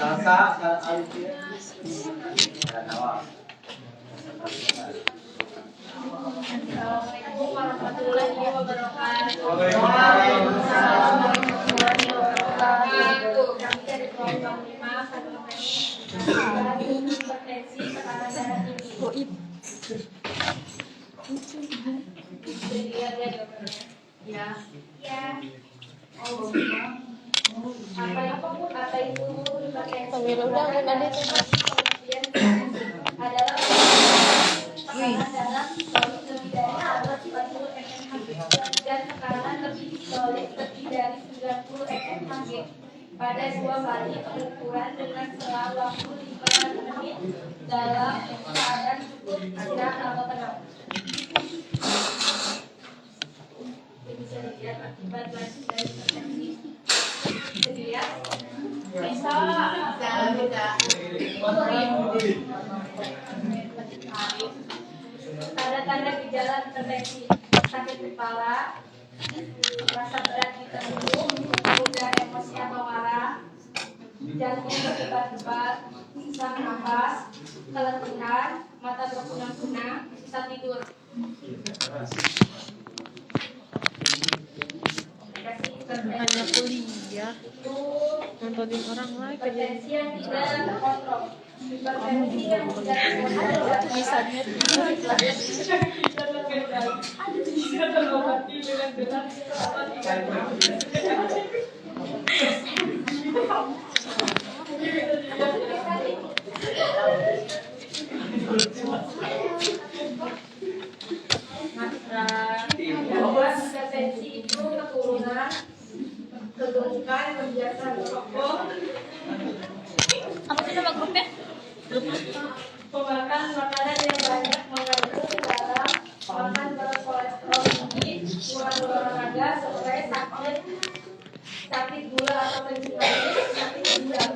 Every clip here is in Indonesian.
Assalamualaikum warahmatullahi wabarakatuh. Waalaikumsalam warahmatullahi wabarakatuh. Kami dari kelompok 5 kompetensi tekanan darah tinggi. Dilihat ya gambarnya. Ya. Ya. Apa itu hipertensi? Adalah tekanan darah lebih dari 40 mmHg dan tekanan lebih distolik lebih dari 90 mmHg pada 2 kali pengukuran dengan selang waktu 5 menit dalam keadaan cukup istirahat atau tenang. Bisa dilihat akibat lanjut dari hipertensi. Bisa dilihat? Bisa. Tanda-tanda gejala hipertensi: sakit kepala, rasa berat di tubuh, mudah emosi atau marah, jantung berdebar-debar, sesak nafas, keletihan, mata berkunang-kunang, susah tidur. Hanya kuliah nontonin orang lain hipertensi yang tidak terkontrol. Hipertensi yang tidak terkontrol tulisannya bisa terobati dengan berat hipertensi itu keturunan, kegemukan, kebiasaan merokok, apa sih nama grupnya? pemakan makanan yang banyak mengandung garam, makan berkolesterol tinggi, kurang olahraga, stres, sakit gula atau tensi manis, sakit ginjal.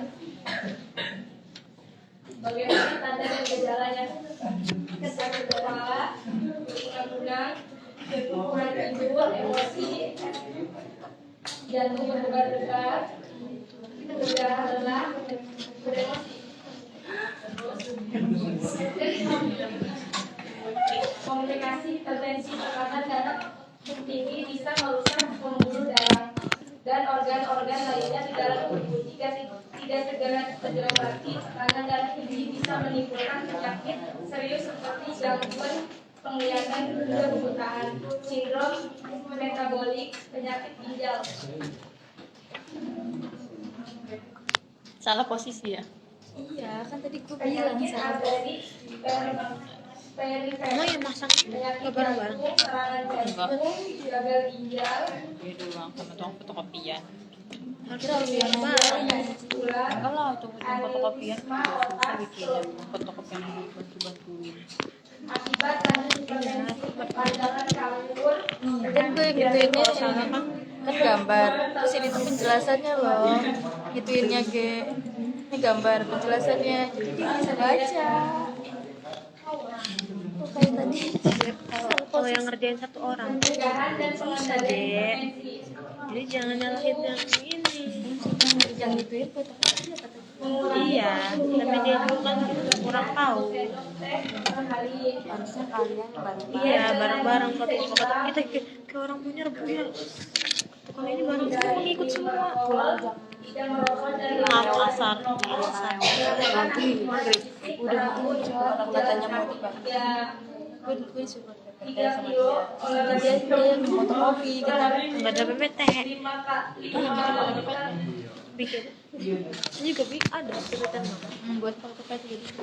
Bagaimana tanda dan gejalanya? Sakit kepala, berkunang-kunang, kurang tidur, emosi, jantung berdebar-debar, mudah lelah, beremosi. Komplikasi hipertensi tekanan darah tinggi bisa merusak pembuluh darah dan organ-organ lainnya di dalam tubuh. Tidak segera terobati, tekanan darah tinggi bisa menimbulkan penyakit serius seperti gangguan penglihatan hingga kebutaan, sindrom metabolik, penyakit ginjal. Salah posisi ya? Iya, kan tadi gue bilang salah. Emang yang masak Penyakit bareng-bareng? jantung, serangan jantung, gagal ginjal, Iya doang, sama tukang fotokopian. Kira yang Bareng. gula, Enggak lah, tukang fotokopian aneurisma juga susah otak, bikinnya. Fotokopian yang bantu-bantuin. akibat lanjut hipertensi, pandangan kabur, kan gue gituinnya Kalau sana kan kan gambar, terus ini tuh penjelasannya loh, gituinnya ini gambar penjelasannya, jadi dia bisa baca. Oh, kayak tadi. kalau yang ngerjain satu orang pencegahan dan susah pengendalian deh. hipertensi, Jadi jangan nyalahin yang ini. Yang gituin gue tahu aja katanya. Iya, tapi dia juga kan kurang tahu. Harusnya kalian bareng. Iya, bareng-bareng kita kayak orang punya rebu ya. Kalau ini bareng semua ngikut semua. tidak merokok dan Maaf asar. Nanti maghrib udah gitu katanya mau ya gue suka 3 kilo olahraga dia fotokopi kita Enggak ada PPT. 5 Bikin. Ini juga ada PPT membuat fotokopi gitu.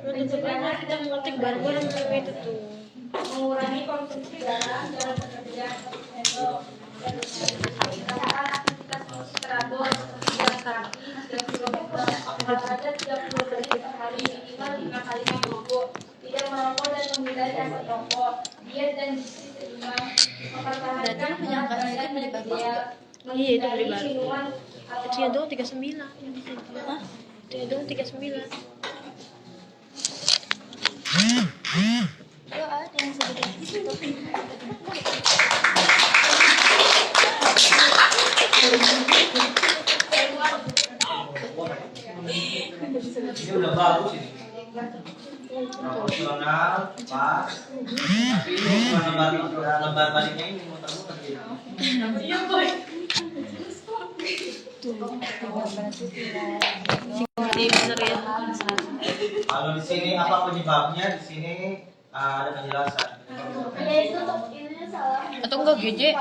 Tentunya kita ngetik bareng-bareng sama itu tuh. mengurangi konsumsi garam dalam pekerjaan aktivitas musik teratur jalan kaki 3 km olahraga 30 menit per hari minimal 5 kali seminggu tidak merokok dan menghindari asap rokok diet dan gizi seimbang mempertahankan berat badan ideal Iya, itu beli baru. minuman Itu yang doang 39. Hah? Itu yang doang 39. Gue ada yang segede gitu. Emosional, pas. Tapi ini cuma lembar baliknya ini muter-muter gitu. Kalau di sini apa penyebabnya? Di sini ada penjelasan. Atau enggak GJ?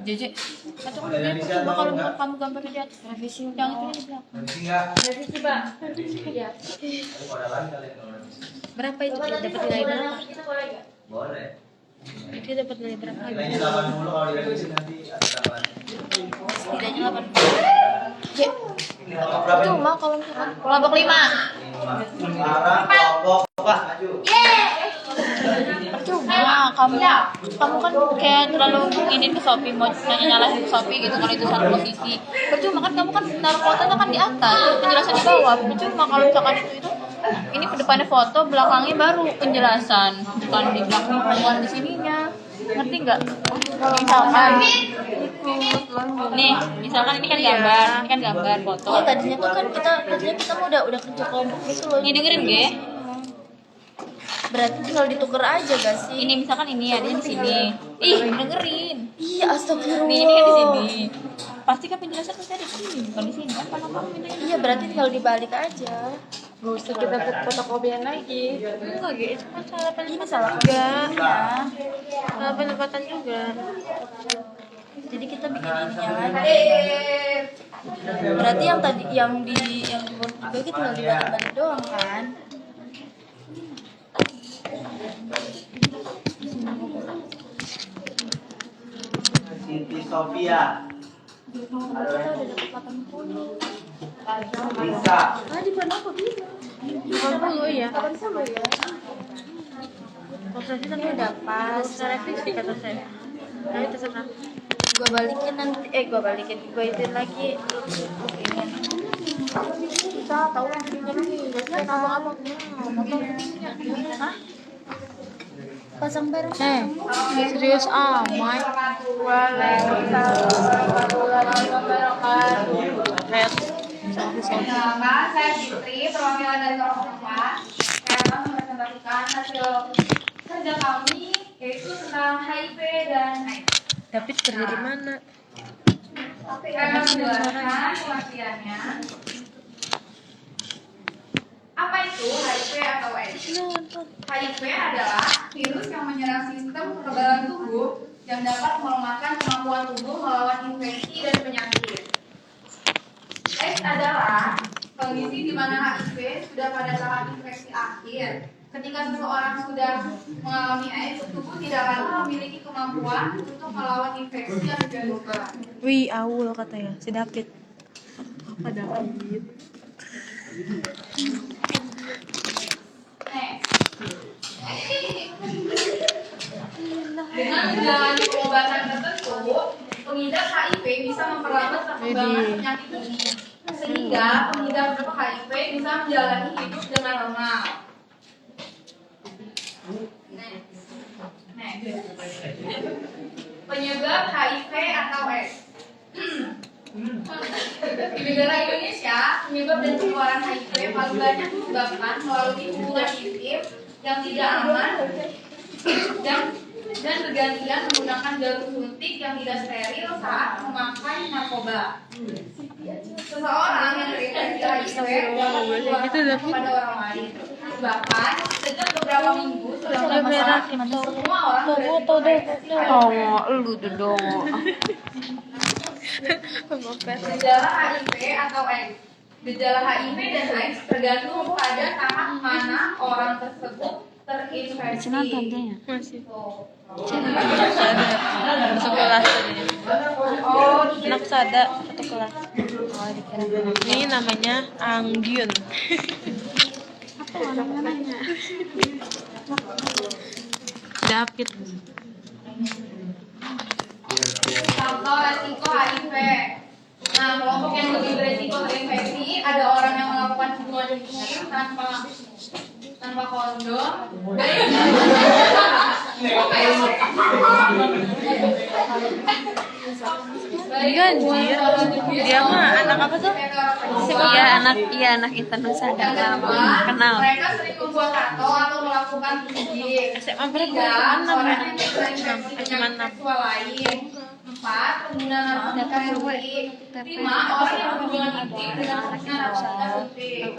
JJ? Atau enggak GJ? Coba kalau kamu gambar di atas revisi yang itu di belakang. Revisi nggak? Revisi, Pak. Revisi. Iya. Tapi kalau ada lagi kalian kalau revisi. Berapa itu? Coba nanti Dapat nilai kalau berapa? kita boleh nggak? Boleh. Itu dapat nilai berapa? Nilainya 80 kalau direvisi nanti ada tambahan. Setidaknya 8. J. Berapa ini? Cuma kalau misalkan kelompok 5. Sekarang kelompok Pak maju. Percuma kamu kan kayak terlalu ini ke Shopee, mau nanya-nyalahin ke Shopee gitu kalau itu satu posisi. Percuma kan kamu kan naruh fotonya kan di atas, penjelasan di bawah. Percuma kalau misalkan itu ini ke depannya foto, belakangnya baru penjelasan, bukan di belakang bukan di sininya. Ngerti nggak? Misalkan nih, misalkan ini kan gambar foto. Iya, tadinya kita udah kerja kelompok gitu loh. Ini dengerin ge. Berarti tinggal ditukar aja gak sih? Ini misalkan ini adanya di sini. Ih, dengerin. Iya, astagfirullah. Nih, ini kan di sini. Pasti kan penjelasan pasti ada di sini, bukan di sini. Kan kalau kamu ini. Iya, berarti tinggal dibalik aja. Nggak usah kita fotokopian lagi. Enggak, gitu. Masalah penempatan juga. Ya. Masalah penempatan juga. Jadi kita bikin ininya lagi. Berarti yang tadi yang di Word juga kita tinggal dibalik-balik doang kan? Siti Sofia. Kita udah dapat 80. Bisa. Di mana aku bisa? 80 ya. 80 ya. Prosesnya tadi udah pas. Revisi kata saya. Nah, terserah. Gua balikin nanti. Gua ituin lagi. Kita tahu yang lagi. Biasanya abang-abang. Hah? Pasang bareng. Serius amat. Waalaikumsalam warahmatullahi wabarakatuh. Perkenalkan, saya Fitri, perwakilan dari kelompok 4. Saya akan mempresentasikan hasil kerja kami, yaitu tentang HIV dan AIDS. David kerja di mana? Saya akan menjelaskan pengertiannya. Apa itu HIV atau AIDS? HIV adalah virus yang menyerang sistem kekebalan tubuh yang dapat melemahkan kemampuan tubuh melawan infeksi dan penyakit. AIDS adalah kondisi di mana HIV sudah pada tahap infeksi akhir. Ketika seseorang sudah mengalami AIDS, tubuh tidak lagi memiliki kemampuan untuk melawan infeksi yang dilakukan. Wih, awul katanya si David. Apa David? Dengan menjalani pengobatan tertentu, pengidap HIV bisa memperlambat perkembangan penyakit ini, sehingga pengidap HIV bisa menjalani hidup dengan normal. Penyebab HIV atau AIDS. Di negara Indonesia, penyebab dan penularan HIV paling banyak disebabkan melalui hubungan intim yang tidak aman dan bergantian menggunakan jarum suntik yang tidak steril saat memakai narkoba. Seseorang yang terinfeksi HIV dapat menularkan kepada orang lain. Bahkan sejak beberapa minggu sudah mulai semua orang Lu dong. gejala HIV atau AIDS. Gejala HIV dan AIDS tergantung pada tahap mana orang tersebut terinfeksi. Masih. Masuk kelas tadi. Oh, Anak sada satu kelas. Ini namanya Anggyun. Apa namanya? David. contoh resiko HIV. Nah, kelompok yang lebih beresiko terinfeksi ada orang yang melakukan hubungan intim tanpa kondom, Iya anjir. Dia mah anak apa tuh? Iya anak Intan Nusantara. Kenal. Mereka sering membuat tato atau melakukan fisik. SMA berapa? Tiga, Enam ya? orang yang terinfeksi Cuma penyakit enam. seksual lain. 4. Pengguna narkotika suntik. 5. Orang yang berhubungan intim dengan pengguna narkotika suntik.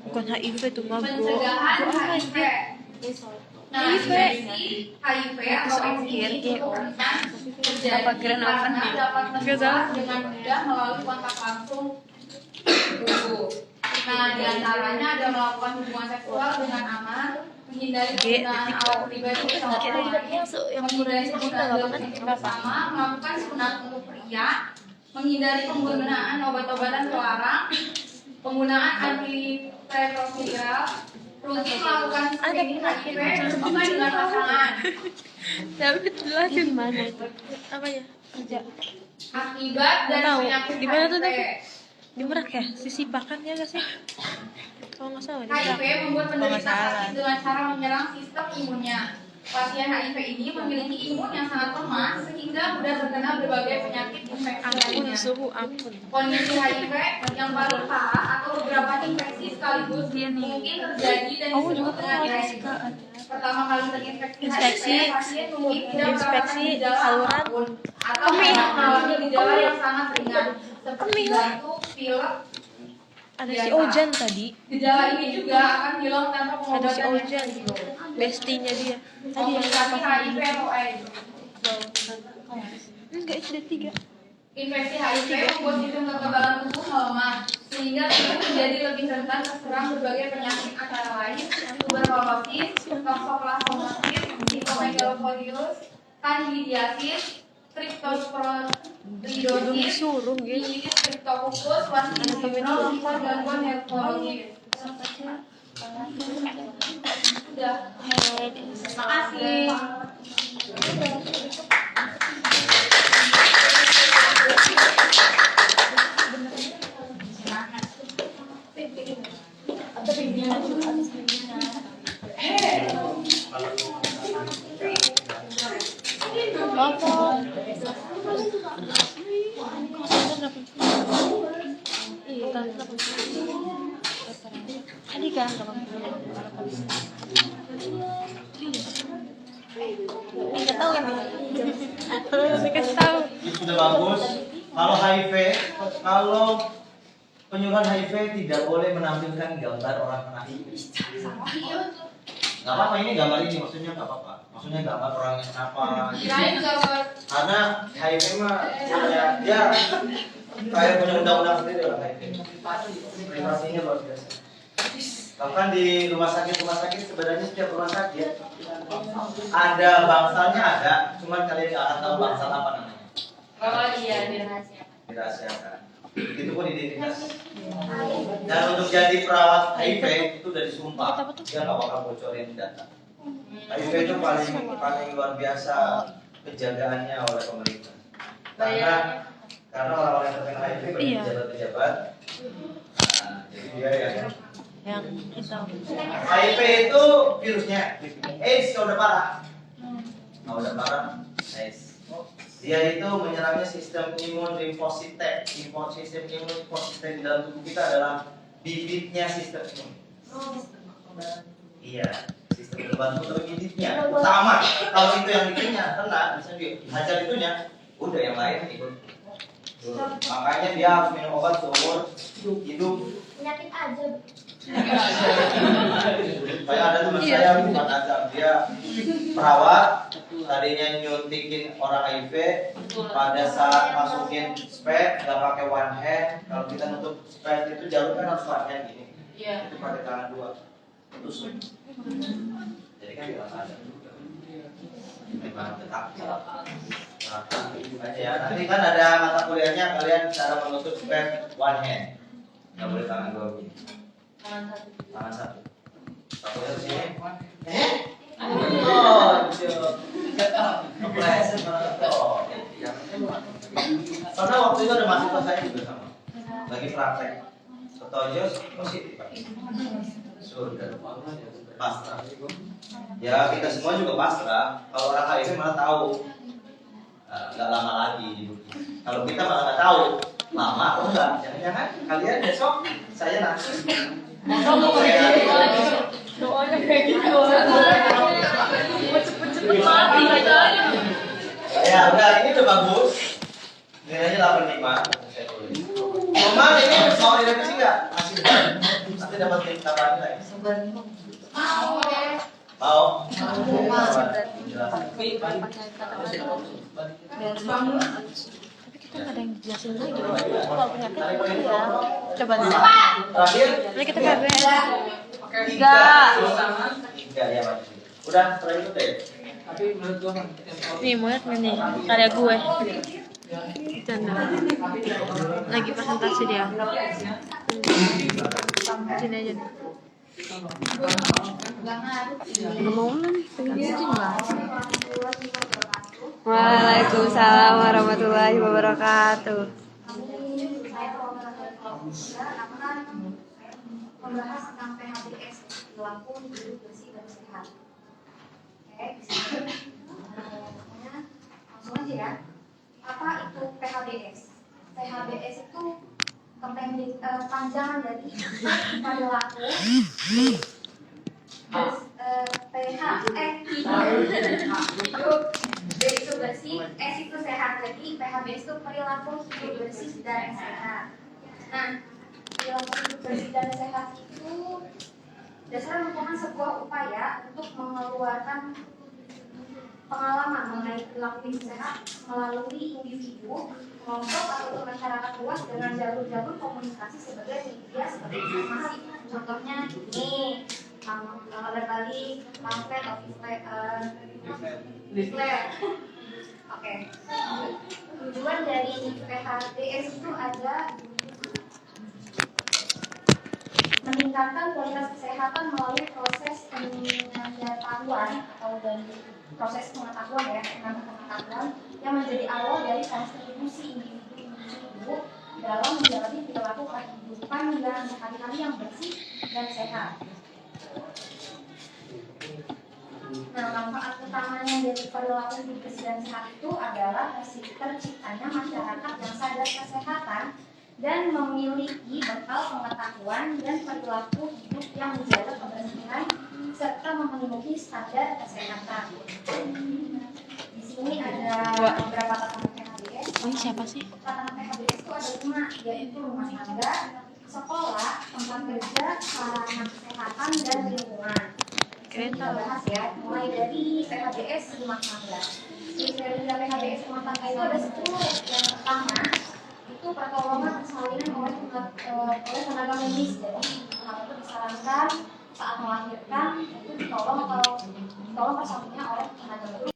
Bukan HIV tuh mah bro. Pencegahan HIV. Nah, infeksi HIV atau Ongkir, AIDS itu GO. rentan terjadi Apa keren apa karena nih? dapat Gak menular tahu. dengan mudah melalui kontak langsung tubuh. Nah, di antaranya ada melakukan hubungan seksual dengan aman, menghindari penggunaan alat pribadi bersama orang lain, menghindari penggunaan dosis bersama, melakukan sunat untuk pria, menghindari penggunaan obat-obatan terlarang, penggunaan antiretroviral, rutin melakukan screening HIV bersama dengan pasangan. Tapi jelasin gimana itu? Apa ya? Kerja. Akibat dan Tahu. penyakit Di mana tuh, HIV. Dok? Di Merak ya? Sisi Pakan ya gak sih? Kalau nggak salah di HIV Merak. membuat penderita salah. sakit dengan cara menyerang sistem imunnya. Pasien HIV ini memiliki imun yang sangat lemah sehingga mudah terkena berbagai penyakit infeksi Ampun lainnya. suhu ampun. Kondisi HIV yang paling parah atau beberapa infeksi sekaligus mungkin terjadi dan Aku disebut juga dengan pernah AIDS. Pertama kali terinfeksi Inspeksi, HIV, pasien mungkin tidak inspeksi merasakan gejala saluran. apapun atau hanya mengalami gejala yang sangat ringan seperti Kemih. batuk, pilek. Ada si Ojan tadi. Gejala ini juga akan hilang tanpa Ada si pengobatan yang Ojan. efektif. Bestinya dia. Tadi yang Komplikasi apa? HIV atau AIDS. Enggak itu ada 3. Infeksi HIV membuat sistem kekebalan tubuh melemah, sehingga tubuh menjadi lebih rentan terserang berbagai penyakit antara lain tuberkulosis, toxoplasmosis, cytomegalovirus, candidiasis, cryptosporidosis, Suruh gitu. disease, cryptococcus, waspada sindrom, hingga gangguan neurologis. Sudah. Makasih. Apa? Tadi kan nggak tahu kan harus dikasih tahu. Itu sudah bagus. Kalau HIV, kalau penyuluhan HIV tidak boleh menampilkan gambar orang kena HIV. Gak apa-apa, ini gambar ini maksudnya gak apa-apa. Maksudnya gambar orang yang kenapa gitu. Kirain gambar. Karena HIV mah ya dia kayak punya undang-undang sendiri lah HIV. Privasinya luar biasa. Bahkan di rumah sakit sebenarnya setiap rumah sakit ada bangsalnya ada, cuman kalian nggak akan tahu bangsal apa namanya. Oh iya, dirahasiakan. Dirahasiakan. Itu pun identitas. Dan untuk jadi perawat HIV itu udah disumpah, dia nggak bakal bocorin data. HIV itu paling luar biasa penjagaannya oleh pemerintah. Karena orang-orang yang terkena HIV banyak pejabat-pejabat. Nah, jadi dia Yang kita HIV itu virusnya, AIDS kalau udah parah. Kalau udah parah, AIDS. Dia itu menyerangnya sistem imun limfosit. Sistem imun limfosit di dalam tubuh kita adalah bibitnya sistem imun. Iya, sistem membantu tapi bibitnya utama. Kalau itu yang bikinnya kena, bisa dihajar itunya, udah yang lain ikut. Makanya dia harus minum obat seumur hidup. Penyakit aja. Kayak ada teman saya bukan azam, dia perawat, tadinya nyuntikin orang HIV, pada saat masukin spek nggak pakai one hand. Kalau kita nutup spek itu jarum kan harus one hand gini, itu pakai tangan dua, tusuk. Jadi kan tidak ada. Memang tetap aja ya. Nanti kan ada mata kuliahnya kalian cara menutup spek one hand, nggak boleh tangan dua begini. Tangan satu. Satunya di sini. Oh, kepleset banget. Oh, karena waktu itu ada mahasiswa saya juga sama. Lagi praktek. Ketojos positif. Surga. pasrah. Ya kita semua juga pasrah. Kalau orang HIV malah tahu, nggak lama lagi hidupnya. Kalau kita malah nggak tahu, lama atau enggak. Jangan-jangan kalian besok saya nanti. Doanya kayak gitu. Cepet-cepet mati aja. Ya udah, ini udah bagus. Nilainya 85. Saya tulis. Mama ini mau direvisi nggak? Masih nanti dapat link tambahan lagi. Mau ya. Mau? Tapi kita nggak ada yang dijelasin lagi. Kalau penyakit ya. Coba nih. Terakhir. Ini kita KBS. Tiga ya Pak. Udah, setelah itu deh. Nih mau lihat nggak nih karya gue. Canda. Lagi presentasi dia. Sini aja nih. Nggak mau lah nih, pegang kucing lah. Waalaikumsalam warahmatullahi wabarakatuh. Membahas tentang PHBS, perilaku hidup bersih dan sehat. Oke, bisa. Langsung aja ya. Apa itu PHBS? PHBS itu panjangan dari perilaku B itu bersih, S itu sehat. Jadi PHBS itu perilaku hidup bersih dan sehat. Nah, perilaku hidup bersih dan sehat itu dasarnya merupakan sebuah upaya untuk mengeluarkan pengalaman mengenai perilaku hidup sehat melalui individu, kelompok atau masyarakat luas dengan jalur-jalur komunikasi sebagai media seperti informasi. Contohnya ini kabar balik, pamflet, leaflet. Oke. Tujuan dari PHBS itu ada meningkatkan kualitas kesehatan melalui proses pengetahuan atau dari proses pengetahuan ya, pengetahuan yang menjadi awal dari kontribusi individu dalam menjalani perilaku kehidupan dan sehari-hari yang bersih dan sehat. Nah, manfaat utamanya dari perilaku hidup bersih dan sehat itu adalah terciptanya masyarakat yang sadar kesehatan dan memiliki bekal pengetahuan dan perilaku hidup yang menjaga kebersihan serta memenuhi standar kesehatan. Di sini ada beberapa tatanan PHBS. Oh, ini siapa sih? Tatanan PHBS itu ada 5, yaitu rumah tangga, sekolah, tempat kerja, sarana kesehatan, dan lingkungan. Kita bahas ya, mulai dari PHBS rumah tangga. Kriteria PHBS rumah tangga itu ada 10. Yang pertama itu pertolongan persalinan oleh tenaga medis. Jadi hal itu disarankan saat melahirkan itu ditolong persalinannya oleh tenaga medis.